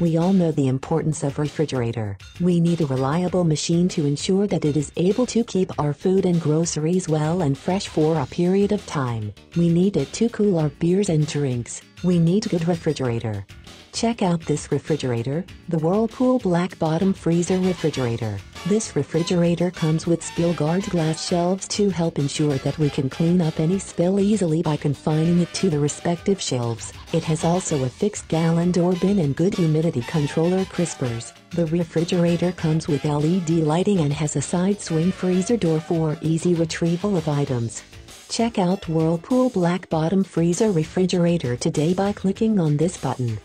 We all know the importance of refrigerator. We need a reliable machine to ensure that it is able to keep our food and groceries well and fresh for a period of time. We need it to cool our beers and drinks. We need a good refrigerator. Check out this refrigerator, the Whirlpool Black Bottom Freezer Refrigerator. This refrigerator comes with SpillGuard Glass Shelves to help ensure that we can clean up any spill easily by confining it to the respective shelves. It has also a fixed gallon door bin and good humidity controller crispers. The refrigerator comes with LED lighting and has a side swing freezer door for easy retrieval of items. Check out Whirlpool Black Bottom Freezer Refrigerator today by clicking on this button.